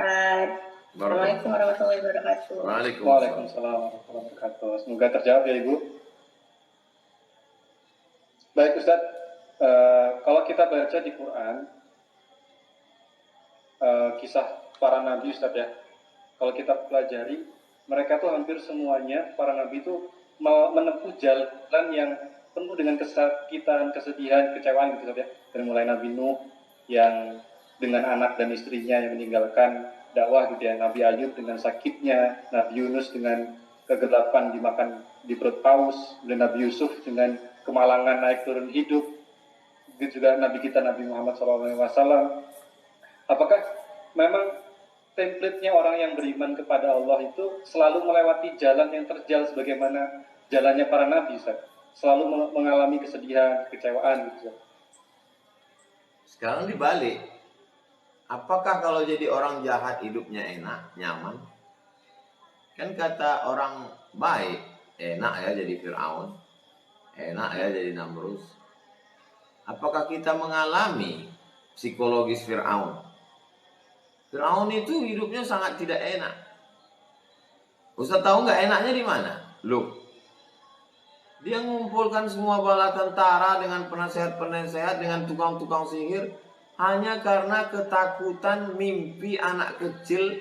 Ustaz. Assalamualaikum warahmatullahi wabarakatuh. Waalaikumsalam warahmatullahi wabarakatuh. Semoga terjawab ya Ibu. Baik Ustaz, kalau kita baca di Quran, kisah para nabi Ustaz ya, kalau kita pelajari, mereka tuh hampir semuanya, para nabi itu menempuh jalan yang penuh dengan kesakitan, kesedihan, kecewaan gitu Ustaz ya. Dari mulai Nabi Nuh yang dengan anak dan istrinya yang meninggalkan dakwah gitu ya, Nabi Ayub dengan sakitnya, Nabi Yunus dengan kegelapan dimakan di perut paus, dan Nabi Yusuf dengan kemalangan naik turun hidup, begitu juga Nabi kita Nabi Muhammad SAW. Apakah memang template-nya orang yang beriman kepada Allah itu selalu melewati jalan yang terjal sebagaimana jalannya para nabi, Ustaz? Selalu mengalami kesedihan, kekecewaan gitu. Sekarang dibalik. Apakah kalau jadi orang jahat hidupnya enak, nyaman? Kan kata orang baik, enak ya jadi Fir'aun, enak ya jadi Namrud. Apakah kita mengalami psikologis Fir'aun? Fir'aun itu hidupnya sangat tidak enak. Ustaz tahu nggak enaknya di mana? Loh, dia mengumpulkan semua bala tentara dengan penasehat-penasehat, dengan tukang-tukang sihir, hanya karena ketakutan mimpi anak kecil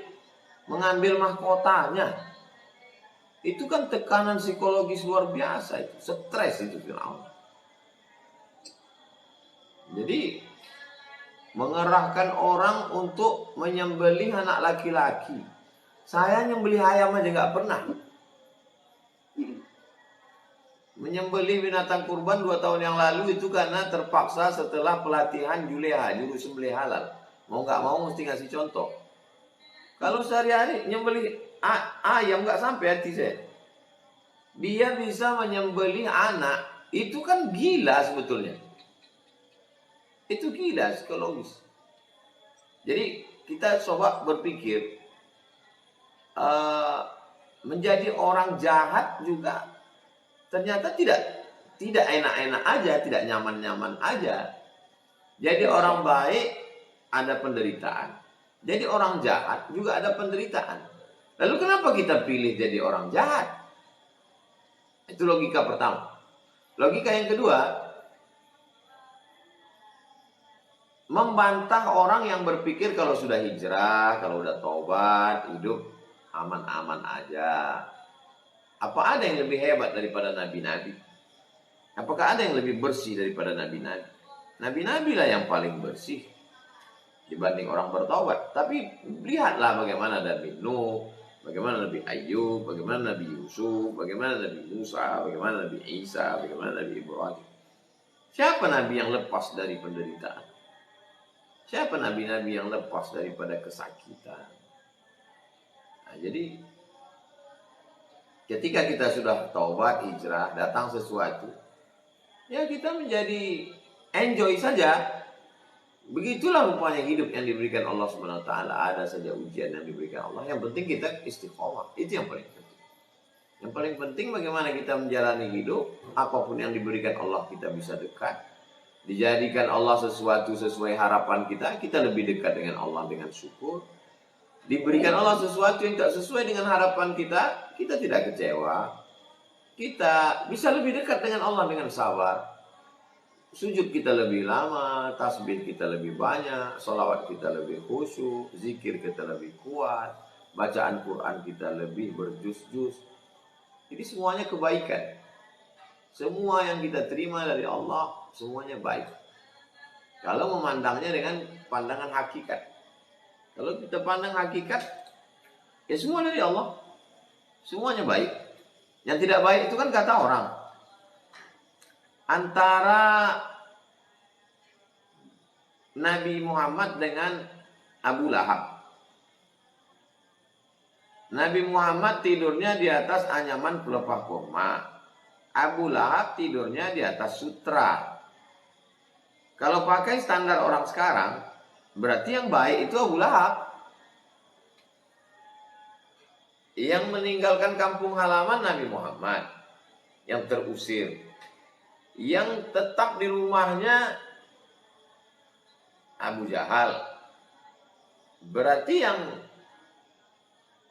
mengambil mahkotanya. Itu kan tekanan psikologis luar biasa, itu stres itu Fir'aun. Jadi mengerahkan orang untuk menyembelih anak laki-laki. Saya nyembelih ayam aja nggak pernah. Menyembelih binatang kurban 2 tahun yang lalu itu karena terpaksa setelah pelatihan juleha, juru sembelih halal. Mau nggak mau mesti ngasih contoh. Kalau sehari-hari nyembelih ayam nggak sampai hati saya. Dia bisa menyembelih anak, itu kan gila sebetulnya. Itu gila psikologis. Jadi kita coba berpikir, menjadi orang jahat juga ternyata tidak enak-enak aja, tidak nyaman-nyaman aja. Jadi orang baik ada penderitaan. Jadi orang jahat juga ada penderitaan. Lalu kenapa kita pilih jadi orang jahat? Itu logika pertama. Logika yang kedua, membantah orang yang berpikir kalau sudah hijrah, kalau udah taubat, hidup aman-aman aja. Apa ada yang lebih hebat daripada nabi-nabi? Apakah ada yang lebih bersih daripada nabi-nabi? Nabi-nabi lah yang paling bersih dibanding orang bertaubat. Tapi lihatlah bagaimana Nabi Nuh, bagaimana Nabi Ayub, bagaimana Nabi Yusuf, bagaimana Nabi Musa, bagaimana Nabi Isa, bagaimana Nabi Ibrahim. Siapa nabi yang lepas dari penderitaan? Siapa nabi-nabi yang lepas daripada kesakitan? Nah, jadi ketika kita sudah taubat, hijrah, datang sesuatu, ya kita menjadi enjoy saja. Begitulah rupanya hidup yang diberikan Allah Subhanahu wa taala. Ada saja ujian yang diberikan Allah. Yang penting kita istiqomah. Itu yang paling penting. Yang paling penting bagaimana kita menjalani hidup, apapun yang diberikan Allah kita bisa dekat. Dijadikan Allah sesuatu sesuai harapan kita, kita lebih dekat dengan Allah dengan syukur. Diberikan Allah sesuatu yang tidak sesuai dengan harapan kita, kita tidak kecewa. Kita bisa lebih dekat dengan Allah dengan sabar. Sujud kita lebih lama, tasbih kita lebih banyak, sholawat kita lebih khusyuk, zikir kita lebih kuat, bacaan Quran kita lebih berjus-jus. Jadi semuanya kebaikan. Semua yang kita terima dari Allah, semuanya baik. Kalau memandangnya dengan pandangan hakikat. Kalau kita pandang hakikat, ya semua dari Allah. Semuanya baik. Yang tidak baik itu kan kata orang. Antara Nabi Muhammad dengan Abu Lahab. Nabi Muhammad tidurnya di atas anyaman pelepah kurma. Abu Lahab tidurnya di atas sutra. Kalau pakai standar orang sekarang, berarti yang baik itu Abu Lahab. Yang meninggalkan kampung halaman Nabi Muhammad, yang terusir. Yang tetap di rumahnya Abu Jahal. Berarti yang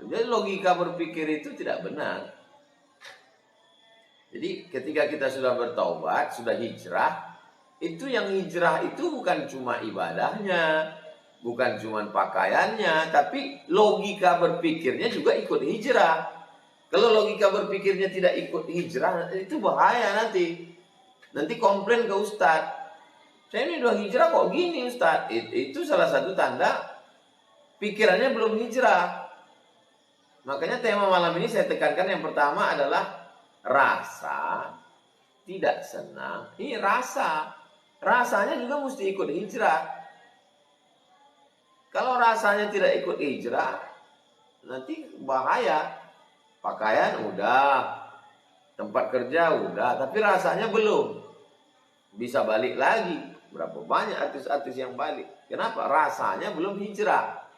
Jadi logika berpikir itu tidak benar. Jadi ketika kita sudah bertaubat, sudah hijrah, itu yang hijrah itu bukan cuma ibadahnya, bukan cuma pakaiannya, tapi logika berpikirnya juga ikut hijrah. Kalau logika berpikirnya tidak ikut hijrah, itu bahaya nanti. Nanti komplain ke Ustadz. Saya ini udah hijrah kok gini Ustadz. Itu salah satu tanda pikirannya belum hijrah. Makanya tema malam ini saya tekankan yang pertama adalah rasa tidak senang. Ini rasa. Rasanya juga mesti ikut hijrah. Kalau rasanya tidak ikut hijrah, nanti bahaya. Pakaian udah, tempat kerja udah, tapi rasanya belum. Bisa balik lagi. Berapa banyak artis-artis yang balik. Kenapa? Rasanya belum hijrah.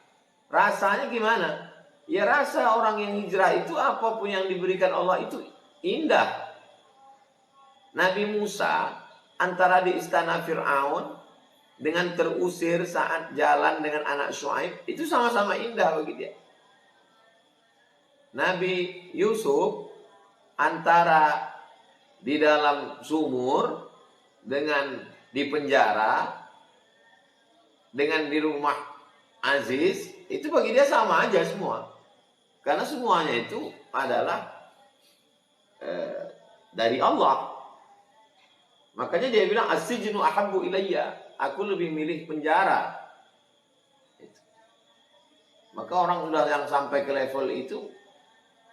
Rasanya gimana? Ya rasa orang yang hijrah itu apapun yang diberikan Allah itu indah. Nabi Musa antara di istana Fir'aun dengan terusir saat jalan dengan anak Syuaib itu sama-sama indah bagi dia. Nabi Yusuf antara di dalam sumur dengan di penjara dengan di rumah Aziz itu bagi dia sama aja semua. Karena semuanya itu adalah dari Allah. Makanya dia bilang as-sijnu ahabbu ilayya, aku lebih milih penjara. Maka orang udah yang sampai ke level itu,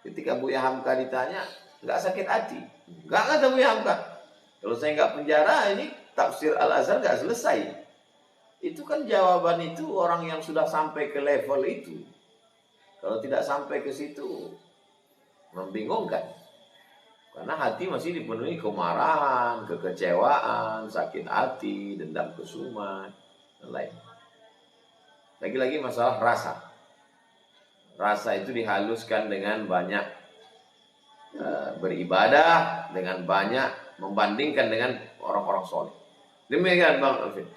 ketika Buya Hamka ditanya, nggak sakit hati, nggak kata Buya Hamka. Kalau saya nggak penjara, ini tafsir Al-Azhar nggak selesai. Itu kan jawaban itu orang yang sudah sampai ke level itu. Kalau tidak sampai ke situ, membingungkan. Karena hati masih dipenuhi kemarahan, kekecewaan, sakit hati, dendam kesumat, dan lain. Lagi-lagi masalah rasa. Rasa itu dihaluskan dengan banyak beribadah, dengan banyak membandingkan dengan orang-orang soleh. Demikian Bang Alvin.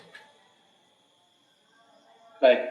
Baik.